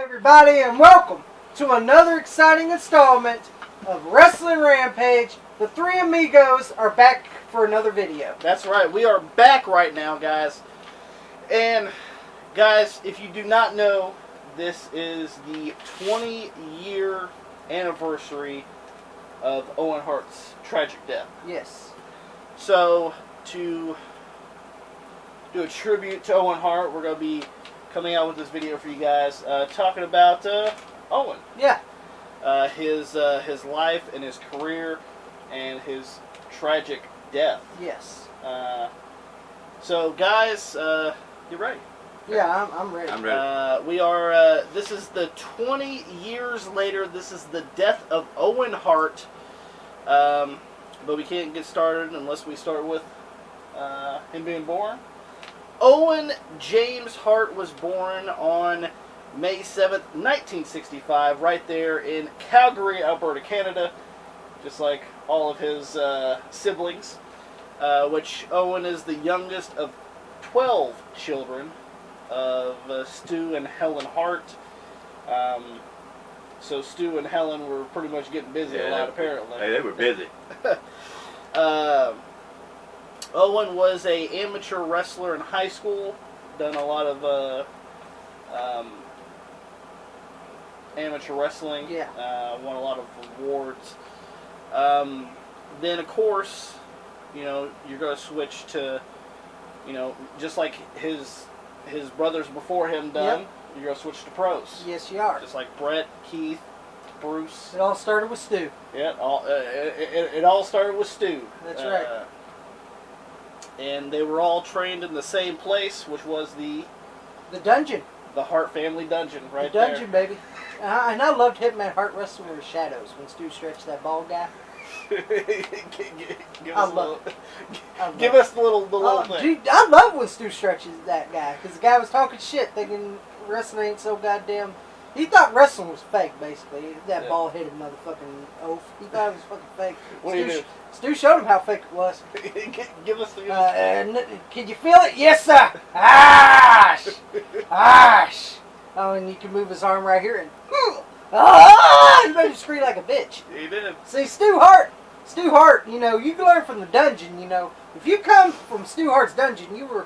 Everybody, and welcome to another exciting installment of Wrestling Rampage. The three amigos are back for another video. That's right, we are back right now, guys. And, guys, if you do not know, this is the 20-year anniversary of Owen Hart's tragic death. Yes. So, to do a tribute to Owen Hart, we're going to be coming out with this video for you guys, talking about Owen. Yeah. His life and his career and his tragic death. Yes. So, guys, you ready? Yeah, I'm ready. I'm ready. We are, this is the 20 years later. This is the death of Owen Hart. But we can't get started unless we start with him being born. Owen James Hart was born on May 7th, 1965, right there in Calgary, Alberta, Canada, just like all of his siblings, which Owen is the youngest of 12 children of Stu and Helen Hart. So Stu and Helen were pretty much getting busy a lot, apparently. Hey, they were busy. Owen was an amateur wrestler in high school, done a lot of amateur wrestling, won a lot of awards. Then, of course, you know, you're going to switch to, you know, just like his brothers before him done, you're going to switch to pros. Yes, you are. Just like Bret, Keith, Bruce. It all started with Stu. Yeah, it all started with Stu. That's right. And they were all trained in the same place, which was the dungeon. The Hart family dungeon, right there. The dungeon, baby. And I loved Hitman Hart wrestling with shadows when Stu stretched that bald guy. Give us the little thing. Dude, I love when Stu stretches that guy, because the guy was talking shit, thinking wrestling ain't so goddamn. He thought wrestling was fake, basically. That bald-headed motherfucking oaf. He thought it was fucking fake. What do you do? Stu showed him how fake it was. Give us the... can you feel it? Yes, sir. Ash! Ash! Oh, and you can move his arm right here and... He made him scream like a bitch. He did. See, Stu Hart, you know, you can learn from the dungeon, you know. If you come from Stu Hart's dungeon, you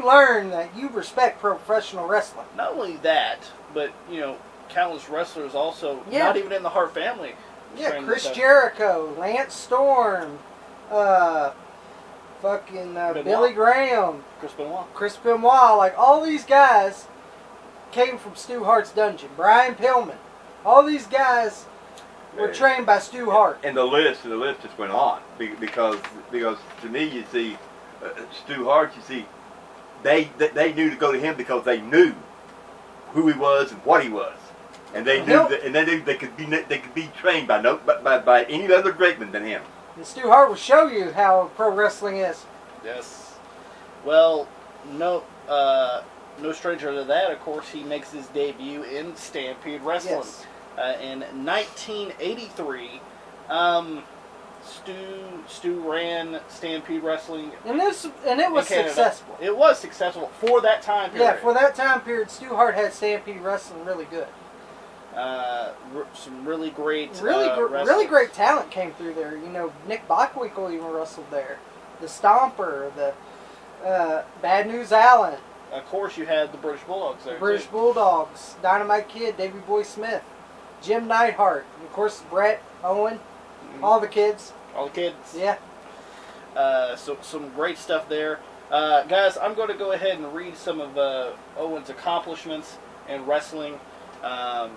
learn that you respect professional wrestling. Not only that, but, you know, countless wrestlers also, not even in the Hart family. Yeah, Chris Jericho, Lance Storm, Billy Graham, Chris Benoit, like all these guys came from Stu Hart's dungeon. Brian Pillman, all these guys were trained by Stu Hart. And the list just went on because to me, you see, Stu Hart, you see, they knew to go to him because they knew who he was and what he was. And they knew they could be trained by any other great man than him. And Stu Hart will show you how pro wrestling is. Yes. Well, no stranger to that. Of course, he makes his debut in Stampede Wrestling in 1983. Stu ran Stampede Wrestling, and it was successful. It was successful for that time period. Yeah, for that time period, Stu Hart had Stampede Wrestling really good. Some really great, really great talent came through there. You know, Nick Bockwinkel even wrestled there. The Stomper, the Bad News Allen. Of course, you had the British Bulldogs there. British Bulldogs, Dynamite Kid, Davey Boy Smith, Jim Neidhart, and of course Bret, Owen, all the kids. All the kids. Yeah. So some great stuff there. Guys, I'm going to go ahead and read some of Owen's accomplishments in wrestling, a.k.a.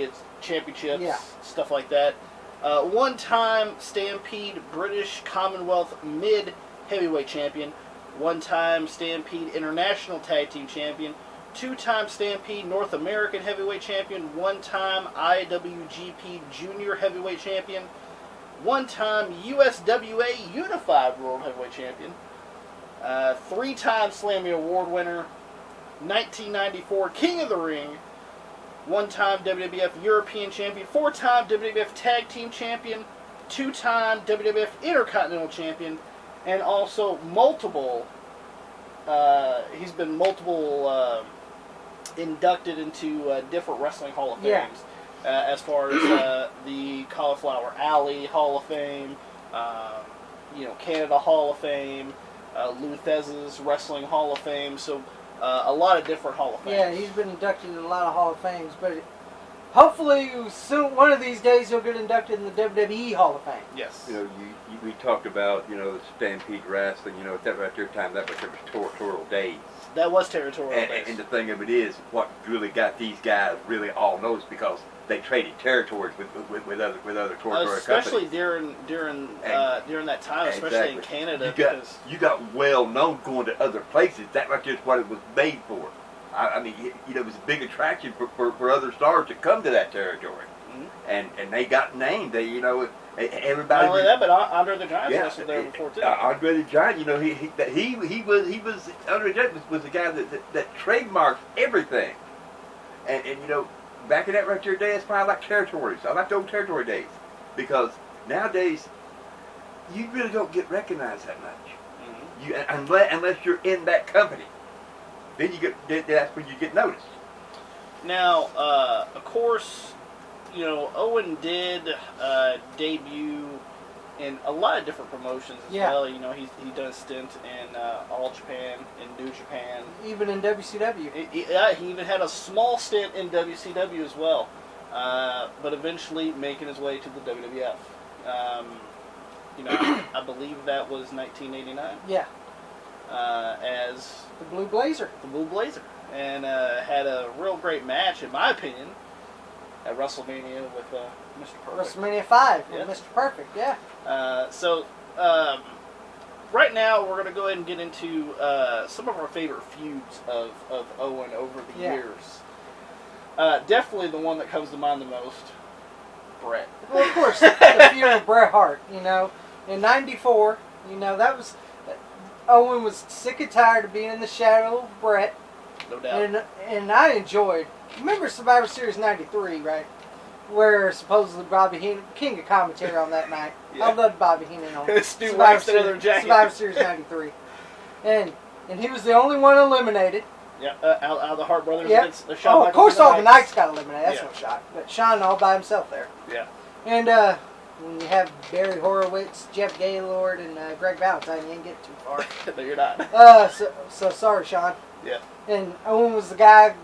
its championships, stuff like that. One-time Stampede British Commonwealth Mid-Heavyweight Champion. One-time Stampede International Tag Team Champion. Two-time Stampede North American Heavyweight Champion. One-time IWGP Junior Heavyweight Champion. One-time USWA Unified World Heavyweight Champion. Three-time Slammy Award winner. 1994 King of the Ring. One-time WWF European Champion. Four-time WWF Tag Team Champion. Two-time WWF Intercontinental Champion. And also multiple, he's been multiple inducted into different wrestling Hall of Fames. As far as the Cauliflower Alley Hall of Fame, Canada Hall of Fame, Lou Thesz's Wrestling Hall of Fame. So a lot of different Hall of Fames. Yeah, he's been inducted in a lot of Hall of Fames, but hopefully soon, one of these days, he'll get inducted in the WWE Hall of Fame. Yes. We talked about the Stampede Wrestling. At that right there time, that was territorial days. That was territorial days. And the thing of it is, what really got these guys really all noticed because they traded territories with other territorial companies. Especially during that time, especially in Canada. You got well known going to other places. That right there is what it was made for. I mean, it was a big attraction for other stars to come to that territory, and they got named. Everybody. Not only that, but Andre the Giant wrestled there before too. Andre the Giant, he was Andre the Giant was the guy that trademarked everything, and back in that right there day, it's probably like territories. I like the old territory days because nowadays you really don't get recognized that much. Unless you're in that company. Then that's when you get noticed. Now, of course, Owen did debut in a lot of different promotions as well. He done a stint in All Japan, in New Japan, even in WCW. He even had a small stint in WCW as well, but eventually making his way to the WWF. I believe that was 1989. Yeah. As the Blue Blazer. And had a real great match, in my opinion, at WrestleMania with Mr. Perfect. WrestleMania 5 with Mr. Perfect, yeah. Right now we're going to go ahead and get into some of our favorite feuds of Owen over the years. Definitely the one that comes to mind the most, Bret. Well, of course, the feud of Bret Hart, In 94, that was... Owen was sick and tired of being in the shadow of Bret. No doubt. And I enjoyed... Remember Survivor Series 93, right? Where supposedly Bobby Heenan... King of commentary on that night. Yeah. I loved Bobby Heenan on Survivor Series 93. And he was the only one eliminated. Yeah, out of the Hart brothers against Shawn Michaels. Of course all the Knights got eliminated. That's no shock. But Shawn all by himself there. Yeah. And when you have Barry Horowitz, Jeff Gaylord, and Greg Valentine, you ain't get too far. No, you're not. So sorry, Shawn. Yeah. And Owen was the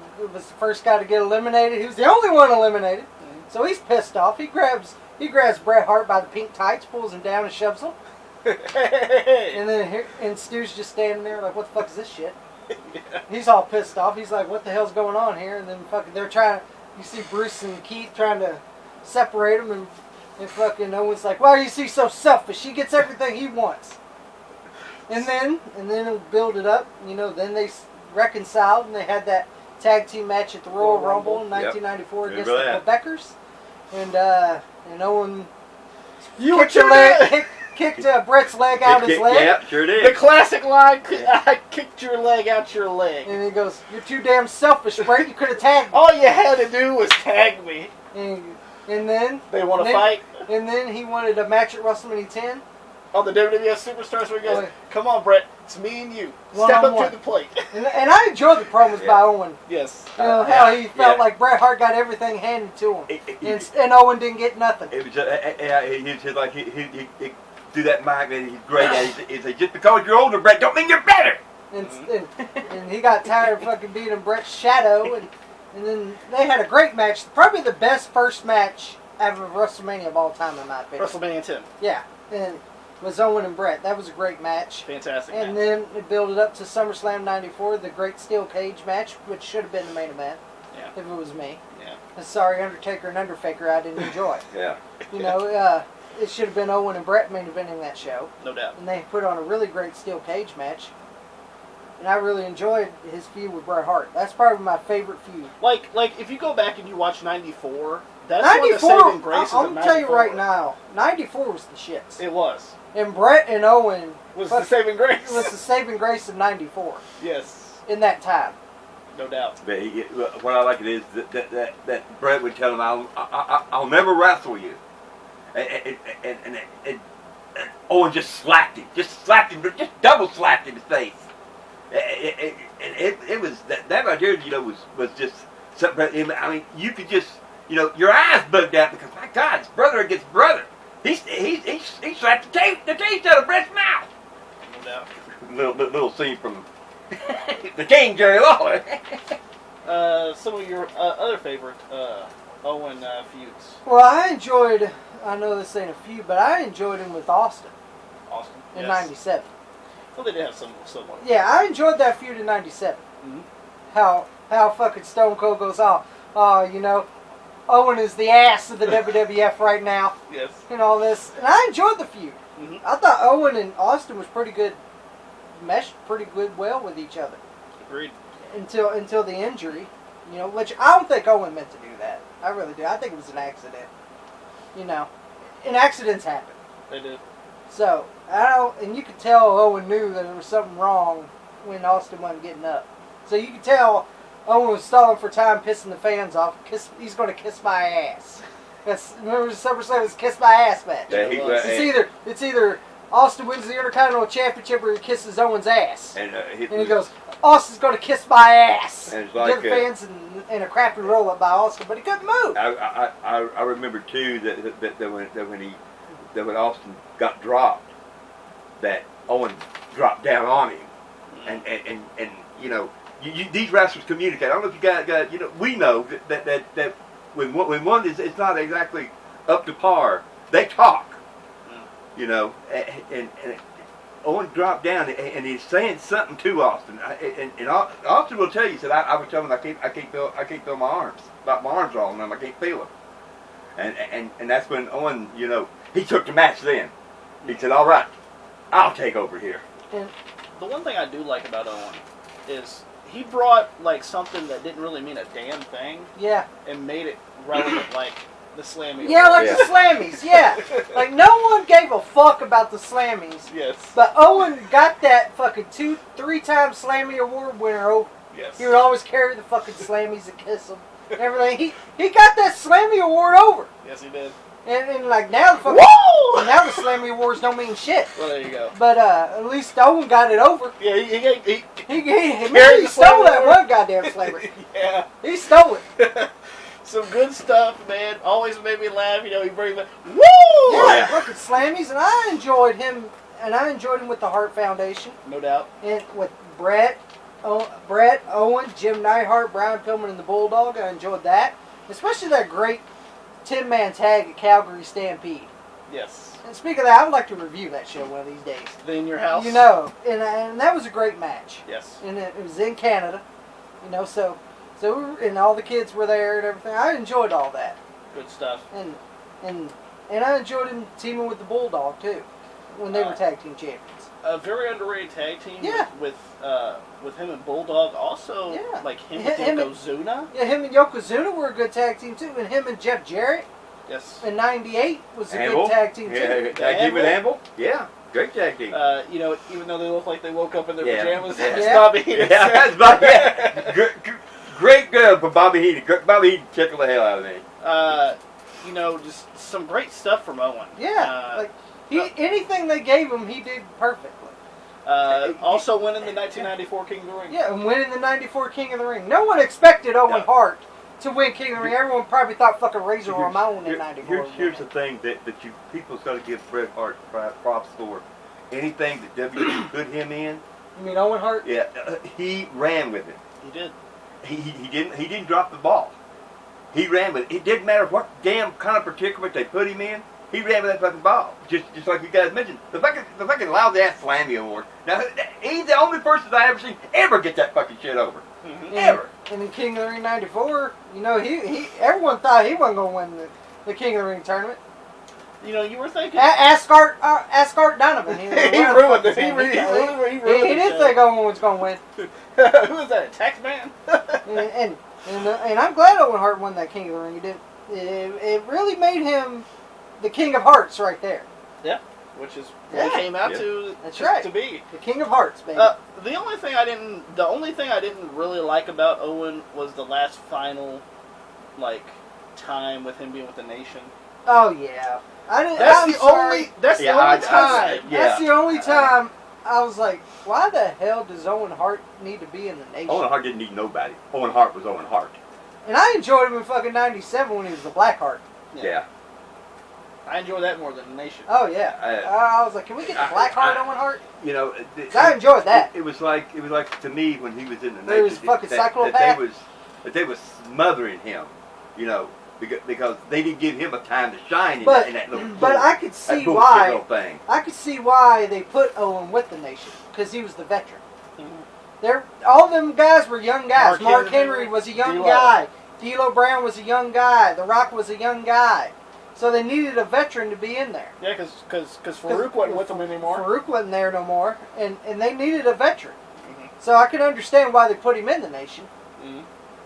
first guy to get eliminated. He was the only one eliminated. Mm-hmm. So he's pissed off. He grabs Bret Hart by the pink tights, pulls him down, and shoves him. And Stu's just standing there like, what the fuck is this shit? Yeah. He's all pissed off. He's like, what the hell's going on here? And then you see Bruce and Keith trying to separate them, and fucking Owen's like, why is he so selfish? He gets everything he wants. And then it'll build it up. Then they reconciled, and they had that tag team match at the Royal Rumble in 1994 against the Quebecers. And Owen kicked Bret's leg out his leg. Yeah, sure did. The classic line, I kicked your leg out your leg. And he goes, you're too damn selfish, Bret. You could have tagged me. All you had to do was tag me. And then... They want to fight? And then he wanted a match at WrestleMania 10. On the WWF Superstars where he goes, come on, Bret, it's me and you. One Step on up one. to the plate. And I enjoyed the promos by Owen. Yes. How he felt like Bret Hart got everything handed to him. And Owen didn't get nothing. It was just like he do that mic and he's great at it. He said, just because you're older, Bret, don't mean you're better. And he got tired of fucking being in Bret's shadow. And then they had a great match. Probably the best first match out of WrestleMania of all time, in my opinion. WrestleMania 10. Yeah. And it was Owen and Bret. That was a great match. Fantastic And then it built it up to SummerSlam 94, the Great Steel Cage match, which should have been the main event. Yeah. If it was me. Yeah. Sorry, Undertaker and Underfaker, I didn't enjoy. Yeah. It should have been Owen and Bret main eventing that show. No doubt. And they put on a really great steel cage match. And I really enjoyed his feud with Bret Hart. That's probably my favorite feud. Like if you go back and you watch 94, that's one of the saving graces of 94. I'm going to tell you right now, 94 was the shits. It was. And Bret and Owen was the saving grace. It was the saving grace of 94. Yes. In that time. No doubt. But what I like it is that Bret would tell him, I'll never wrestle you. And Owen just slapped him. Just double slapped him in his face. and it was that right there, was just something. I mean, you could just, your eyes bugged out because my God, it's brother against brother. He slapped the taste out of Bret's mouth. No doubt. Little scene from the King, Jerry Lawler. Some of your other favorite Owen feuds. Well, I know this ain't a feud, but I enjoyed him with Austin. Austin? In '97. Well, they did have somewhat. Yeah, I enjoyed that feud in '97. Mm-hmm. How fucking Stone Cold goes, Owen is the ass of the WWF right now. Yes. And all this. And I enjoyed the feud. Mm-hmm. I thought Owen and Austin was pretty good, meshed pretty good well with each other. Agreed. Until the injury, which I don't think Owen meant to do that. I really do. I think it was an accident. And accidents happen. They did. So, and you could tell Owen knew that there was something wrong when Austin wasn't getting up. So you could tell Owen was stalling for time, pissing the fans off. He's going to kiss my ass. Remember SummerSlam was kiss my ass match. Yeah, It's either Austin wins the Intercontinental Championship or he kisses Owen's ass. And he goes, Austin's going to kiss my ass. And it's like give fans in a crappy roll up by Austin, but he couldn't move. I remember too that when Austin got dropped, that Owen dropped down on him, and these wrestlers communicate. I don't know if you guys we know that when one is not exactly up to par, they talk. And Owen dropped down and he's saying something to Austin, and Austin will tell you. He said, "I was telling him I can't feel my arms. My arms are all numb. I can't feel them." And that's when Owen, he took the match. Then he said, "All right, I'll take over here." And the one thing I do like about Owen is he brought something that didn't really mean a damn thing. Yeah. And made it relevant, like the Slammy Awards. Yeah, the Slammies, yeah. No one gave a fuck about the Slammies. Yes. But Owen got that fucking 2-3-time Slammy Award winner over. Yes. He would always carry the fucking Slammies and kiss them and everything. He got that Slammy Award over. Yes, he did. And now the fucking... Woo! Now the Slammy Awards don't mean shit. Well, there you go. But at least Owen got it over. Yeah, he stole that one goddamn Slammy. Yeah. He stole it. Some good stuff, man. Always made me laugh. He brings back, woo! Yeah, fucking Slammies, and I enjoyed him with the Hart Foundation. No doubt. And with Bret, Owen, Jim Neidhart, Brian Pillman, and the Bulldog. I enjoyed that. Especially that great 10-man tag at Calgary Stampede. Yes. And speaking of that, I would like to review that show one of these days. In your house? And that was a great match. Yes. And it was in Canada. So and all the kids were there and everything. I enjoyed all that. Good stuff. And I enjoyed him teaming with the Bulldog too, when they were tag team champions. A very underrated tag team. Yeah. With him and Bulldog. Also, him and Yokozuna. Yeah, him and Yokozuna were a good tag team too, and him and Jeff Jarrett. Yes. In '98 was a good tag team too. Yeah, tag team with Anvil. Yeah. Great tag team. Even though they look like they woke up in their pajamas, that's Bobby Heenan. Yeah, that's Bobby. Yeah. Great girl for Bobby Heenan. Bobby Heenan tickled the hell out of me. Just some great stuff from Owen. Yeah, anything they gave him, he did perfectly. Also winning the 1994 King of the Ring. Yeah, and winning the '94 King of the Ring. No one expected Owen Hart to win King of the Ring. Everyone probably thought fucking Razor Ramon in '94. Here's the thing that people's got to give Bret Hart props for. Anything that WWE put him in. You mean Owen Hart? Yeah, he ran with it. He did. He didn't drop the ball. He ran with it. It didn't matter what damn kind of predicament they put him in. He ran with that fucking ball. Just like you guys mentioned. The fucking lousy ass Slammy Award. Now he's the only person I ever seen ever get that fucking shit over. Mm-hmm. Ever. And in King of the Ring '94, everyone thought he wasn't gonna win the King of the Ring tournament. You were thinking. Ask Art Donovan. He ruined it. He didn't think Owen was gonna win. Who was that? Tax Man. and I'm glad Owen Hart won that King of the Ring. It really made him the King of Hearts right there. Yeah, which is what he came out to. That's right. To be the King of Hearts, baby. The only thing I didn't really like about Owen was the last final, time with him being with the Nation. Oh yeah. That's the only time. That's the only time I was like, why the hell does Owen Hart need to be in the Nation? Owen Hart didn't need nobody. Owen Hart was Owen Hart. And I enjoyed him in fucking '97 when he was the Black Heart. Yeah. I enjoy that more than the Nation. Oh yeah. I was like, can we get the Black Heart Owen Hart? You know, I enjoyed that. It was like to me when he was in the Nation. He was fucking psychopath. That they was smothering him. You know, because they didn't give him a time to shine in that little. But I could see why. I could see why they put Owen with the Nation because he was the veteran. All them guys were young guys. Mark Henry was a young guy. D'Lo Brown was a young guy. The Rock was a young guy. So they needed a veteran to be in there. Yeah, because Farouk wasn't with them anymore. Farouk wasn't there no more, and they needed a veteran. So I could understand why they put him in the Nation.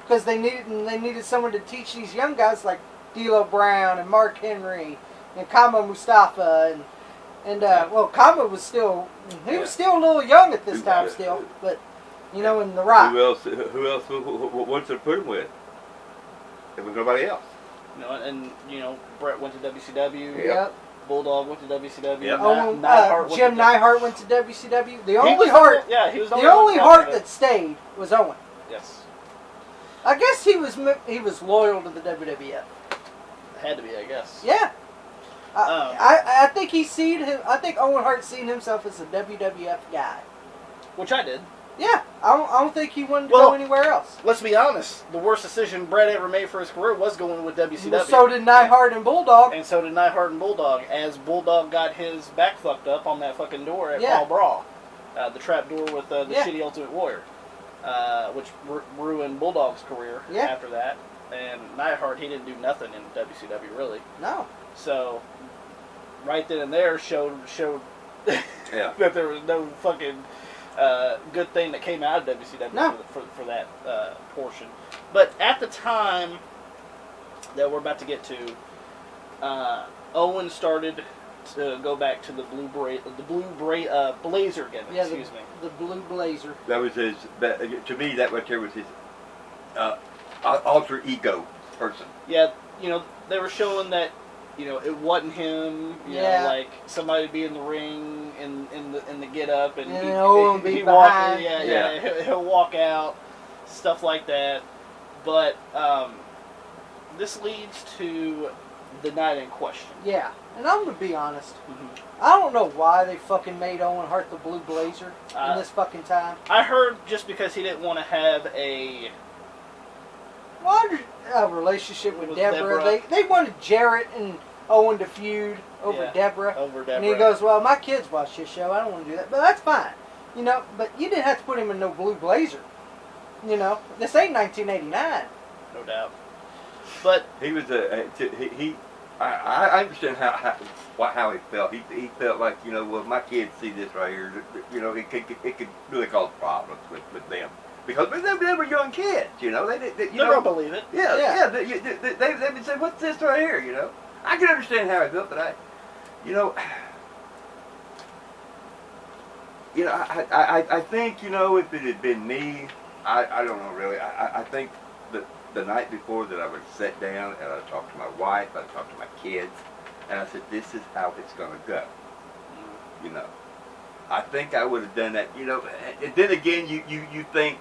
Because they needed someone to teach these young guys like D'Lo Brown and Mark Henry and Kama Mustafa well, Kama was still was still a little young at this time still, but in The Rock. Who else? What's to put him with? There was nobody else. Bret went to WCW. Yep. Bulldog went to WCW. Yep. Jim Neidhart went to WCW. The only Hart that stayed was Owen. Yes. I guess he was loyal to the WWF. Had to be, I guess. Yeah. I think I think Owen Hart seen himself as a WWF guy. Which I did. Yeah, I don't think he wanted to go anywhere else. Let's be honest. The worst decision Bret ever made for his career was going with WCW. Well, so did Neidhart and Bulldog. And so did Neidhart and Bulldog, as Bulldog got his back fucked up on that fucking door at Paul Brawl. The trap door with the shitty Ultimate Warrior. Which ruined Bulldog's career after that. And Neidhart, he didn't do nothing in WCW, really. No. So, right then and there showed that there was no fucking... good thing that came out of WCW for that portion. But at the time that we're about to get to, Owen started to go back to the blue blazer gimmick. Yeah, the blue blazer. That was his. To me, that right there was his alter ego person. Yeah, they were showing that. It wasn't him. You know, like somebody be in the ring in the get up and he walk. He'll walk out, stuff like that. But this leads to the night in question. Yeah, and I'm gonna be honest. I don't know why they fucking made Owen Hart the Blue Blazer in this fucking time. I heard just because he didn't want to have a relationship with Deborah. They wanted Jarrett and Owen to feud over Deborah. And he goes, well, my kids watch this show. I don't want to do that. But that's fine. But you didn't have to put him in no blue blazer. This ain't 1989. No doubt. But he was I understand how he felt. He felt like, well, my kids see this right here, it could really cause problems with them. Because they were young kids, they don't believe it. They would say, what's this right here, I can understand how I felt, but I think, if it had been me, I don't know really. I think that the night before that I would sit down and I'd talk to my wife, I'd talk to my kids, and I said, this is how it's going to go. I think I would have done that, and then again, you think,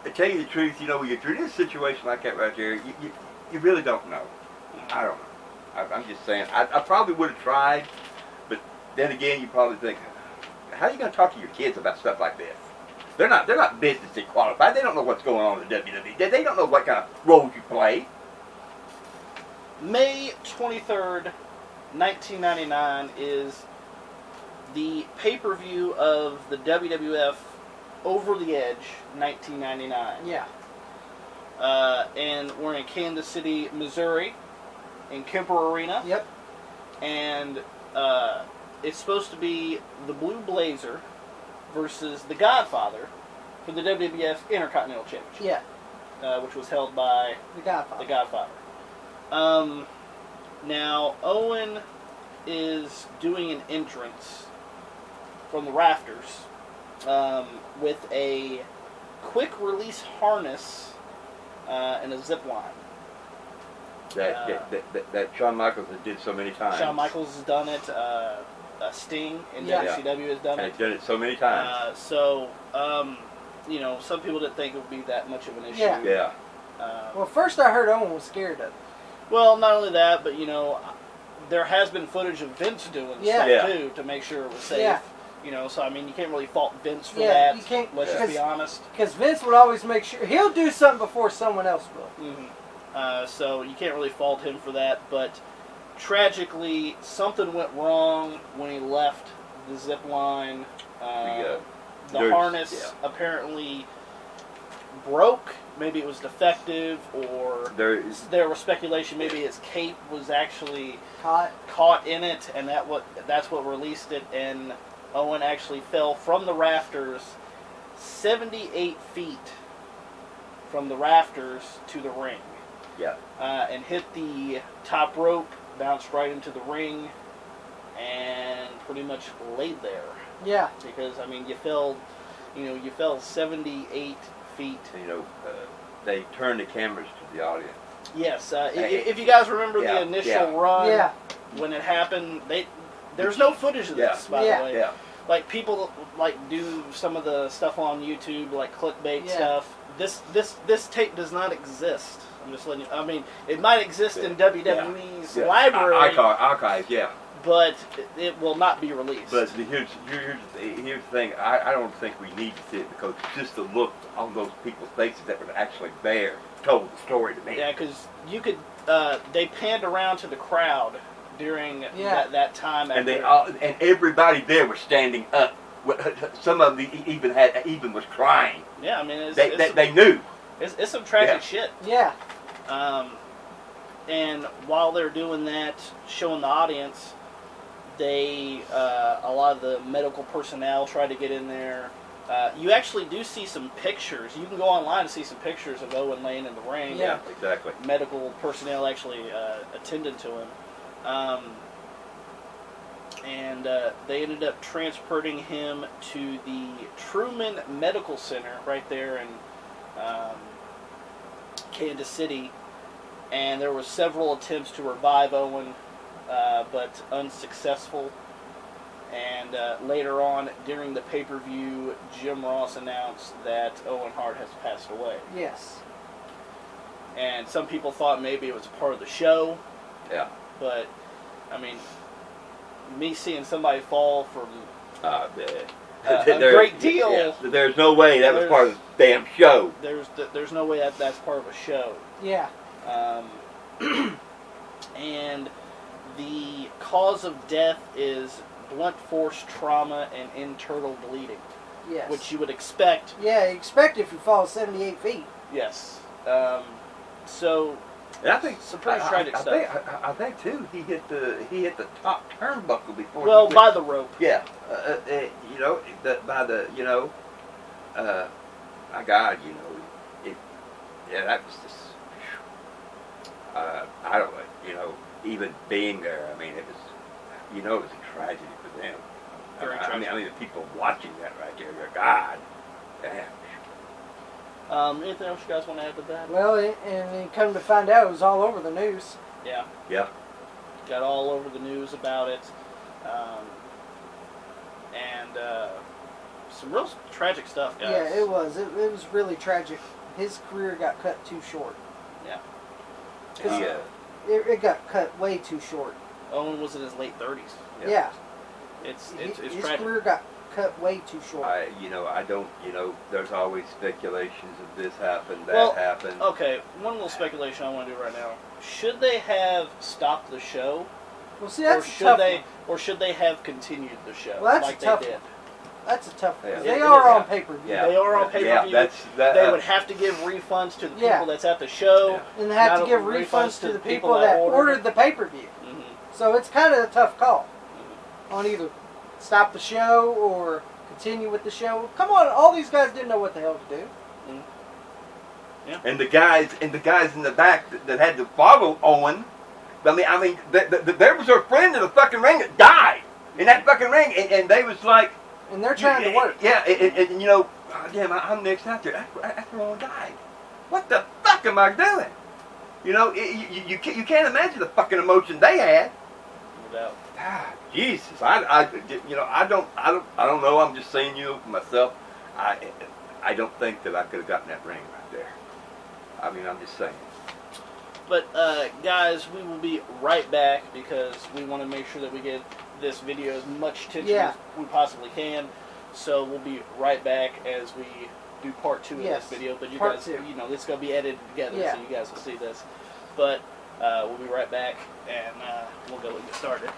to tell you the truth, when you're in a situation like that right there, you really don't know. I don't know. I'm just saying, I probably would have tried, but then again, you probably think, how are you going to talk to your kids about stuff like this? They're not business qualified. They don't know what's going on in the WWE. They don't know what kind of roles you play. May 23rd, 1999 is the pay-per-view of the WWF Over the Edge 1999. Yeah. And we're in Kansas City, Missouri, in Kemper Arena. Yep. And it's supposed to be the Blue Blazer versus the Godfather for the WWF Intercontinental Championship. Yeah. Which was held by the Godfather. The Godfather. Now, Owen is doing an entrance from the rafters with a quick release harness and a zip line. That Shawn Michaels did so many times. Shawn Michaels has done it. Sting in Yeah. WCW has done And it. he's done it so many times. You know, some people didn't think it would be that much of an issue. Yeah. Yeah. Well, first I heard Owen was scared of it. Well, not only that, but, you know, there has been footage of Vince doing stuff, too, to make sure it was safe. Yeah. You know, so, I mean, you can't really fault Vince for Yeah, that. you can't, Let's just be honest. Because Vince would always make sure he'll do something before someone else will. Mm-hmm. So you can't really fault him for that. But tragically, something went wrong when he left the zip line. The harness apparently broke. Maybe it was defective, or there was speculation maybe his cape was actually caught in it, and that's what released it. And Owen actually fell from the rafters 78 feet from the rafters to the ring. Yeah. And hit the top rope, bounced right into the ring, and pretty much laid there. Yeah. Because, I mean, you fell 78 feet. You know, they turned the cameras to the audience. Yes. If you guys remember the initial run, when it happened, there's no footage of this, by the way. Yeah. Like, people do some of the stuff on YouTube, like clickbait stuff. This tape does not exist. I'm just letting you. I mean, it might exist in WWE's library, archives, but it will not be released. But here's the thing. I don't think we need to see it, because just the look on those people's faces that were actually there told the story to me. Yeah, because you could. They panned around to the crowd during that time, and and everybody there was standing up. Some of them even was crying. Yeah, I mean, they knew. It's some tragic shit. Yeah. And while they're doing that, showing the audience, a lot of the medical personnel try to get in there. You actually do see some pictures. You can go online and see some pictures of Owen laying in the ring. Yeah, exactly. Medical personnel actually attended to him. And they ended up transporting him to the Truman Medical Center right there in Kansas City. And there were several attempts to revive Owen, but unsuccessful. And later on, during the pay-per-view, Jim Ross announced that Owen Hart has passed away. Yes. And some people thought maybe it was a part of the show. Yeah. But, I mean, me seeing somebody fall from a great deal. Yeah. There's no way that was part of the damn show. There's no way that's part of a show. Yeah. And the cause of death is blunt force trauma and internal bleeding. Yes. Which you would expect. Yeah, you expect if you fall 78 feet. Yes. So. And I think some pretty tragic stuff. I think too. He hit the top turnbuckle before. Well, by the rope. Yeah. You know, by the my God, you know, that was just. I don't know. You know, even being there, I mean, it was. You know, it was a tragedy for them. I mean, the people watching that right there, God, damn. Anything else you guys want to add to that? Well, and then come to find out, it was all over the news. Yeah. Yeah. Got all over the news about it. And some real tragic stuff, guys. Yeah, it was. It was really tragic. His career got cut too short. Yeah. It got cut way too short. Owen was in his late 30s. Yeah. It's his tragic. career got cut way too short. I don't, there's always speculations of this happened, that happened. Okay, one little speculation I want to do right now. Should they have stopped the show? Well, see, that's a tough one. Or should they have continued the show well, that's like a tough they did? One. That's a tough one. Yeah. They are on pay-per-view. Yeah. They are on pay-per-view. They would have to give refunds to the people that's at the show. And they have to give refunds to the people that ordered the pay-per-view. Mm-hmm. So it's kind of a tough call on either stop the show or continue with the show. Come on, all these guys didn't know what the hell to do. Mm-hmm. Yeah. And the guys in the back that had to follow Owen. I mean, there was a friend in the fucking ring that died in that fucking ring, and they was like. And they're trying to work. Yeah, and you know, damn, I'm next out there. After Owen died, what the fuck am I doing? You know, you can't imagine the fucking emotion they had. it out. Ah, Jesus, I don't know. I'm just saying, for myself. I don't think that I could have gotten that ring right there. I mean, I'm just saying. But guys, we will be right back because we want to make sure that we get this video as much attention as we possibly can. So we'll be right back as we do part 2 of this video. But you guys, this is going to be edited together, so you guys will see this. But we'll be right back, and we'll go and get started.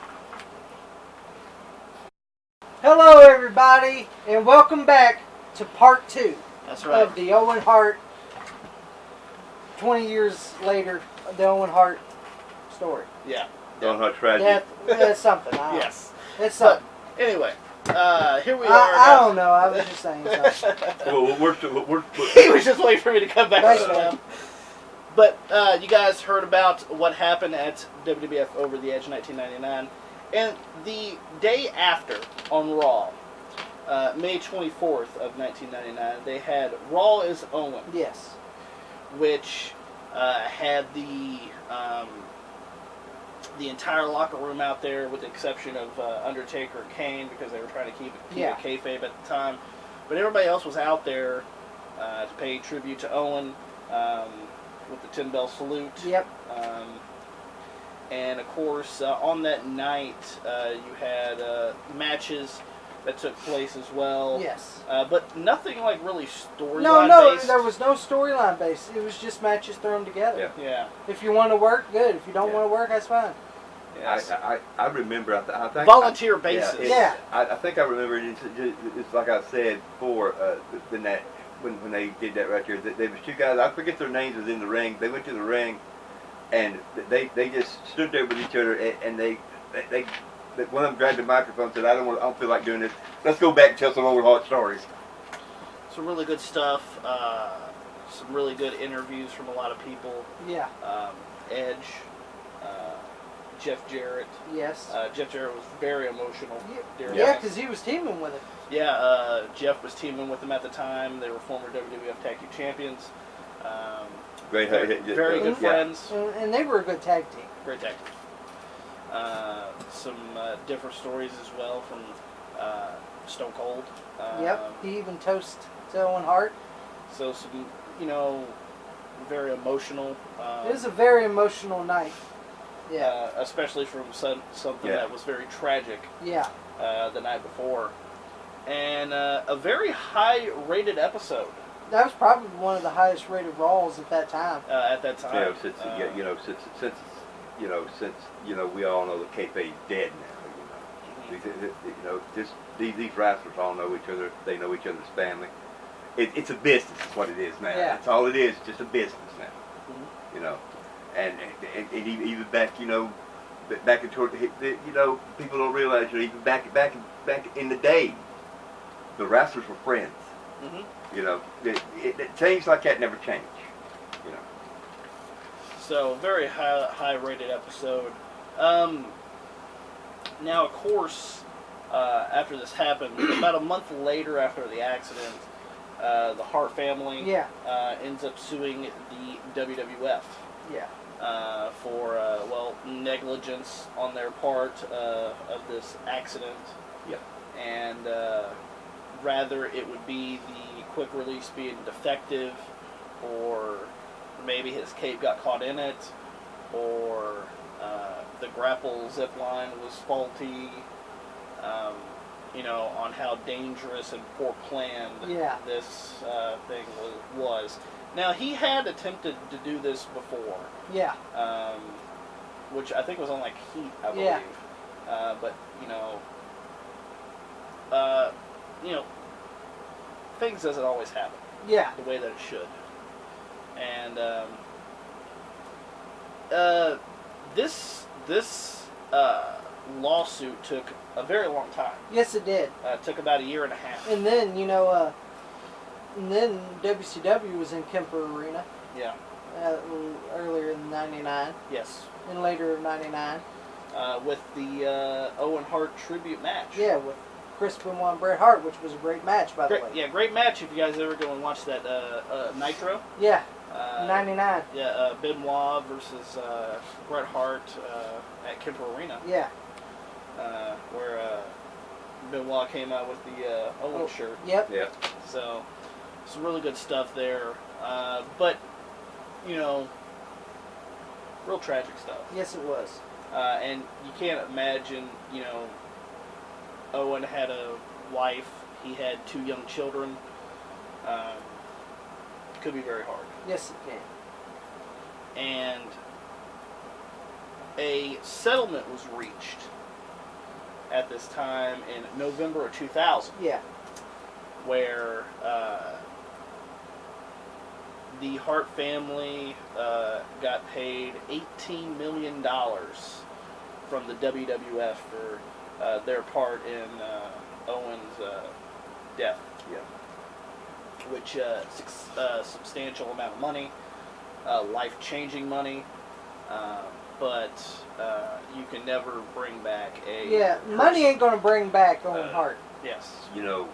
Hello, everybody, and welcome back to part 2 of the Owen Hart, 20 years later, the Owen Hart story. Yeah. The Owen Hart tragedy. That's something. Yes. It's something. But anyway, here we are. I don't know. I was just saying something. He was just waiting for me to come back. But you guys heard about what happened at WWF Over the Edge 1999. And the day after, on Raw, May 24th of 1999, they had Raw is Owen. Yes. Which had the entire locker room out there, with the exception of Undertaker and Kane, because they were trying to keep it kayfabe at the time. But everybody else was out there to pay tribute to Owen with the 10-bell salute. Yep. And of course, on that night, you had matches that took place as well. Yes. But nothing like really storyline based. No, there was no storyline based. It was just matches thrown together. Yeah. If you want to work, good. If you don't want to work, that's fine. Yes. I remember. I think volunteer basis. Yeah. I think I remember. It's like I said before. The net when they did that right there. There was 2 guys. I forget their names. Was in the ring. They went to the ring, and they just stood there with each other, and they one of them grabbed the microphone and said, I don't feel like doing this. Let's go back and tell some Owen Hart stories. Some really good stuff. Some really good interviews from a lot of people. Yeah. Edge. Jeff Jarrett. Yes. Jeff Jarrett was very emotional. Yeah, because he was teaming with him. Yeah, Jeff was teaming with him at the time. They were former WWF Tag Team Champions. Very good friends. And they were a good tag team. Great tag team. Some different stories as well from Stone Cold. Yep, he even toasted to Owen Hart. So some, very emotional. It was a very emotional night. Yeah. Especially from something that was very tragic. Yeah. The night before. And a very high-rated episode. That was probably one of the highest-rated Raws at that time. Since we all know the kayfabe's dead now. These wrestlers all know each other. They know each other's family. It's a business. Is what it is now. Yeah. That's all it is. Just a business now. Mm-hmm. And even back back into people don't realize even back in the day, the wrestlers were friends. Mm-hmm. Things like that never change. So very high-rated episode. Now, of course, after this happened, about a month later after the accident, the Hart family ends up suing the WWF. Yeah. For negligence on their part of this accident. Yep. And rather it would be the quick release being defective, or maybe his cape got caught in it, or the grapple zip line was faulty. On how dangerous and poor planned this thing was. Now, he had attempted to do this before. Yeah. Which I think was on, Heat, I believe. Yeah. But, things doesn't always happen. Yeah. The way that it should. And, this lawsuit took a very long time. Yes, it did. It took about 1.5 years. And then, WCW was in Kemper Arena. Yeah. Earlier in '99. Yes. And later in '99. With the Owen Hart tribute match. Yeah, with Chris Benoit and Bret Hart, which was a great match, by the way. Yeah, great match if you guys ever go and watch that Nitro. Yeah. '99. Yeah, Benoit versus Bret Hart at Kemper Arena. Yeah. where Benoit came out with the Owen shirt. Yep. Yep. So, some really good stuff there. But, you know, real tragic stuff. Yes, it was. And you can't imagine, you know, Owen had a wife. He had 2 young children. Could be very hard. Yes, it can. And a settlement was reached at this time in November of 2000. Yeah. Where the Hart family got paid $18 million from the WWF for their part in Owen's death. Yeah. Which substantial amount of money, life-changing money, but you can never bring back a person. Money ain't gonna bring back Owen Hart. Yes. You know,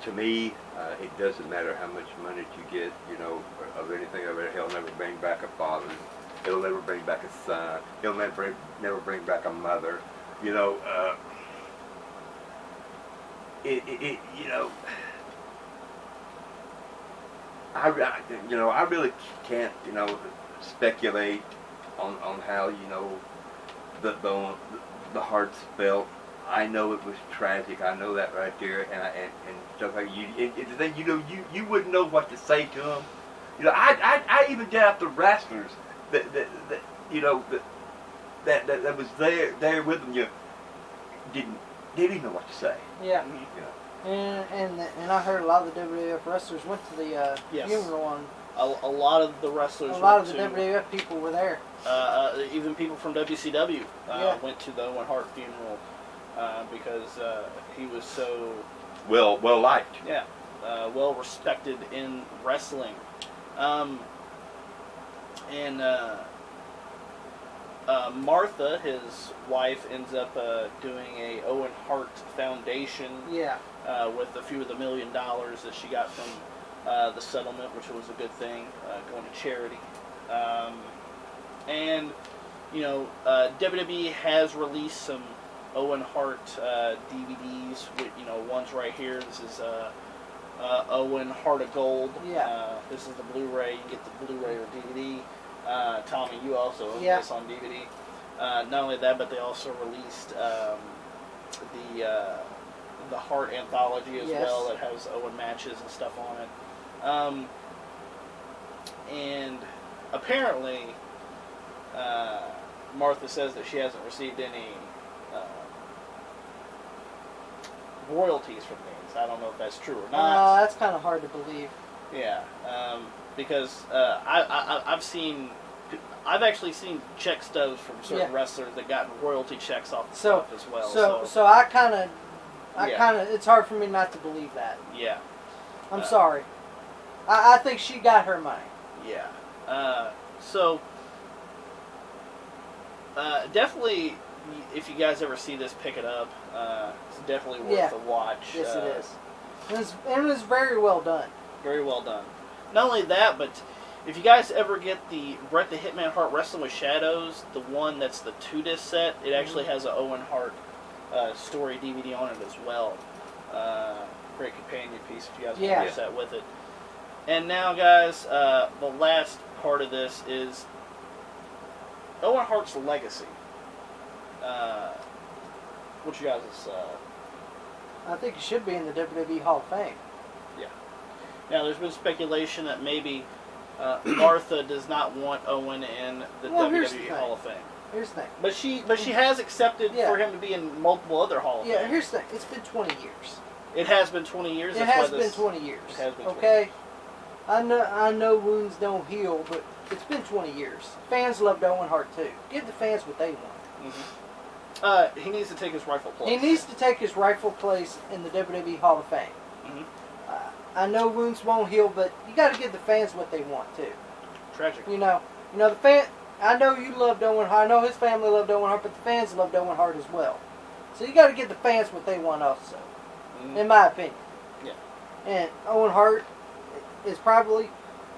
to me, it doesn't matter how much money you get, you know, of anything of it. He'll never bring back a father. He'll never bring back a son. He'll never bring back a mother. You know, you know, I really can't, you know, speculate on how, you know, the Harts felt. I know it was tragic. I know that right there, and stuff like you. The thing, you know, you wouldn't know what to say to them. You know, I even doubt the wrestlers that you know that was there with them. You didn't even know what to say. Yeah. You know. And I heard a lot of the WWF wrestlers went to the funeral on. A lot of the wrestlers. A lot of the WWF people were there. Even people from WCW went to the Owen Hart funeral because he was so well liked. Yeah, well respected in wrestling. And Martha, his wife, ends up doing a Owen Hart Foundation. Yeah. With a few of the $1 million that she got from the settlement, which was a good thing, going to charity. And, you know, WWE has released some Owen Hart DVDs. With, you know, one's right here. This is Owen Heart of Gold. Yeah. This is the Blu-ray. You can get the Blu-ray or DVD. Tommy, you also own this on DVD. Not only that, but they also released the Hart anthology as well that has Owen matches and stuff on it. And apparently, Martha says that she hasn't received any royalties from these. I don't know if that's true or not. That's kind of hard to believe. Yeah, because I've actually seen check stubs from certain wrestlers that got royalty checks off the stuff as well. So I kind of, it's hard for me not to believe that. Yeah. I'm sorry. I think she got her money. Yeah. So, definitely, if you guys ever see this, pick it up. It's definitely worth a watch. Yes, it is. And it was very well done. Very well done. Not only that, but if you guys ever get the Bret the Hitman Hart Wrestling with Shadows, the one that's the 2-disc set, it actually has an Owen Hart story DVD on it as well. Great companion piece if you guys want to watch that with it. And now, guys, the last part of this is Owen Hart's legacy. What you guys? I think it should be in the WWE Hall of Fame. Yeah. Now, there's been speculation that maybe Martha does not want Owen in the WWE Hall of Fame. Here's the thing. But she has accepted for him to be in multiple other Hall of Fame. Yeah, here's the thing. It's been 20 years. It has been 20 years? It has been 20 years. It has been 20 years. I know wounds don't heal, but it's been 20 years. Fans loved Owen Hart too. Give the fans what they want. Mm-hmm. He needs to take his rightful place. He needs to take his rightful place in the WWE Hall of Fame. Mm-hmm. I know wounds won't heal, but you got to give the fans what they want too. Tragic. You know the fan. I know you loved Owen Hart. I know his family loved Owen Hart, but the fans loved Owen Hart as well. So you got to give the fans what they want also, in my opinion. Yeah. And Owen Hart is probably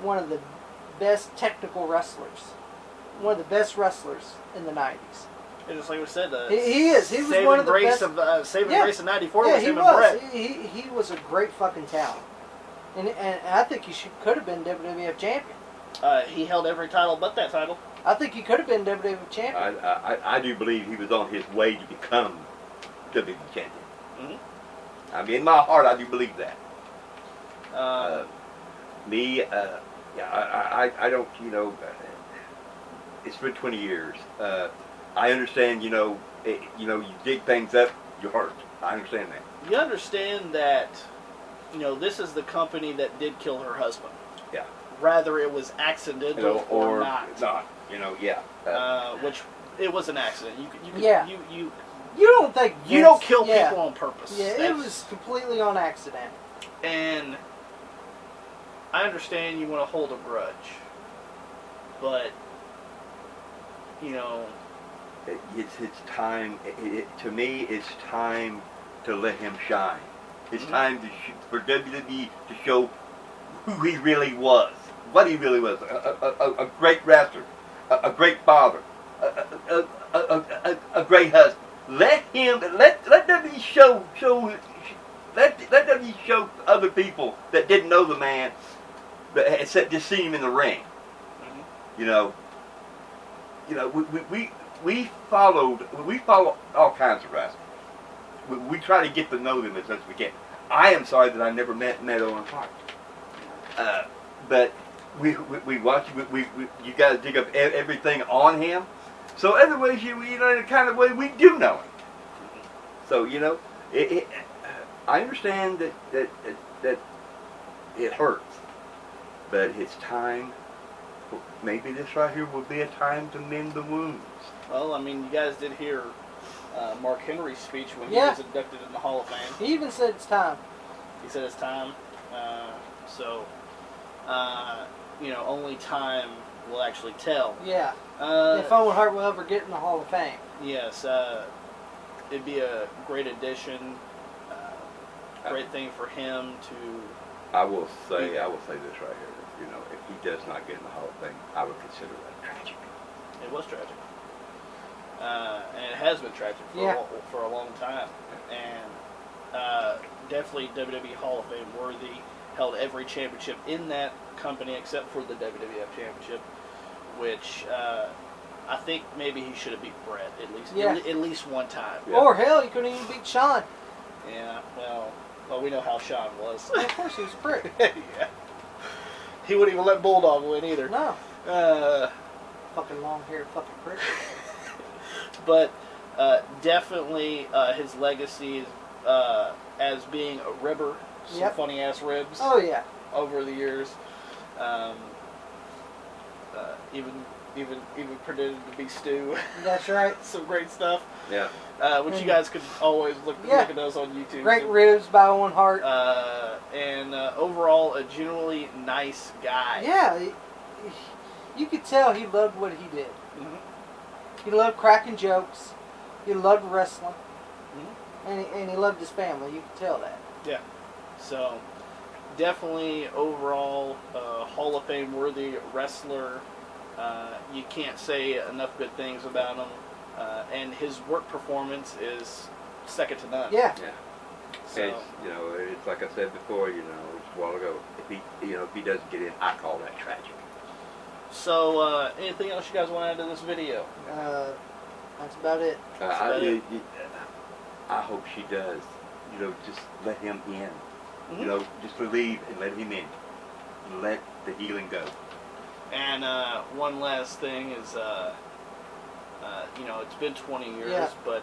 one of the best technical wrestlers. One of the best wrestlers in the 90s. And just like we said, he is. He was one of the best. Saving Grace of '94 was him and Bret. He was a great fucking talent, and I think he could have been WWF champion. He held every title but that title. I think he could have been WWF champion. I do believe he was on his way to become WWF champion. Mm-hmm. I mean, in my heart, I do believe that. I don't, it's been 20 years. I understand, you dig things up, you hurt. I understand that. You understand that, this is the company that did kill her husband. Yeah. Rather it was accidental or not. Which, it was an accident. You don't think you don't kill people on purpose. Yeah, it was completely on accident. And I understand you want to hold a grudge, but it's time. To me, it's time to let him shine. It's time for WWE to show who he really was, what he really was. A great wrestler, a great father, a great husband. Let WWE show let WWE show other people that didn't know the man, but except just seeing him in the ring. We follow all kinds of wrestlers. We try to get to know them as best we can. I am sorry that I never met Owen Hart. But we watch. You guys dig up everything on him. So other ways, in a kind of way, we do know him. So I understand that it hurts, but it's time. Maybe this right here will be a time to mend the wounds. Well, I mean, you guys did hear Mark Henry's speech when he was inducted in the Hall of Fame. He even said it's time. He said it's time. Only time will actually tell. Yeah. If Owen Hart will ever get in the Hall of Fame. Yes. It'd be a great addition. Great thing for him to. I will say this right here. If he does not get in the Hall of Fame, I would consider that tragic. It was tragic. And it has been tragic for a long time. And definitely WWE Hall of Fame worthy. Held every championship in that company except for the WWF Championship, which I think maybe he should have beat Bret at least one time. Yeah. Or hell, he couldn't even beat Shawn. Yeah, well, we know how Shawn was. Well, of course, he was a prick. Yeah. He wouldn't even let Bulldog win either. No. Fucking long-haired fucking prick. But definitely his legacy is as being a ribber. Some funny ass ribs. Oh yeah. Over the years, even pretended to be Stu. That's right. Some great stuff. Yeah. Which you guys could always look at those on YouTube. Great ribs by Owen Hart. And overall, a genuinely nice guy. Yeah, you could tell he loved what he did. Mm-hmm. He loved cracking jokes. He loved wrestling. Mm-hmm. And he loved his family. You could tell that. Yeah. So, definitely overall Hall of Fame worthy wrestler. You can't say enough good things about him. And his work performance is second to none. Yeah. So, it's like I said before, just a while ago, if he doesn't get in, I call that tragic. So, anything else you guys want to add to this video? That's about it. I hope she does. Just let him in. Mm-hmm. Just believe and let him in. Let the healing go. And one last thing is, it's been 20 years, but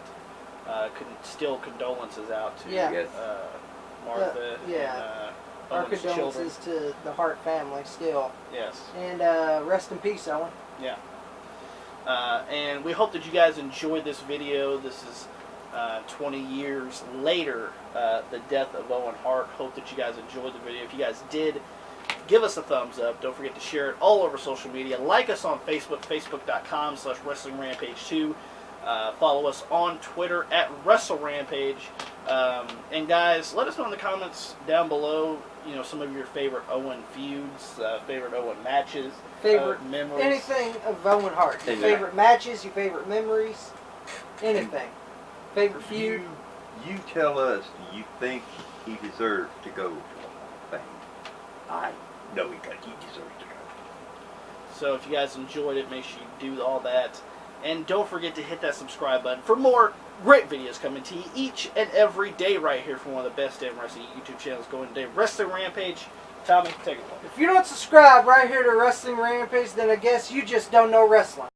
still condolences out to Martha and our Owen's condolences children. to the Hart family still. Yes. And rest in peace, Owen. Yeah. And we hope that you guys enjoyed this video. This is 20 years later, the death of Owen Hart. Hope that you guys enjoyed the video. If you guys did, give us a thumbs up. Don't forget to share it all over social media. Like us on Facebook, facebook.com/WrestlingRampage2. Follow us on Twitter @WrestleRampage. And guys, let us know in the comments down below, some of your favorite Owen feuds, favorite Owen matches, favorite memories. Anything of Owen Hart. Your favorite matches, your favorite memories. Anything. Favorite feud? You tell us, do you think he deserves to go to the Fame? I know he deserves to go. So if you guys enjoyed it, make sure you do all that. And don't forget to hit that subscribe button for more great videos coming to you each and every day right here from one of the best damn wrestling YouTube channels going today, Wrestling Rampage. Tommy, take it away. If you don't subscribe right here to Wrestling Rampage, then I guess you just don't know wrestling.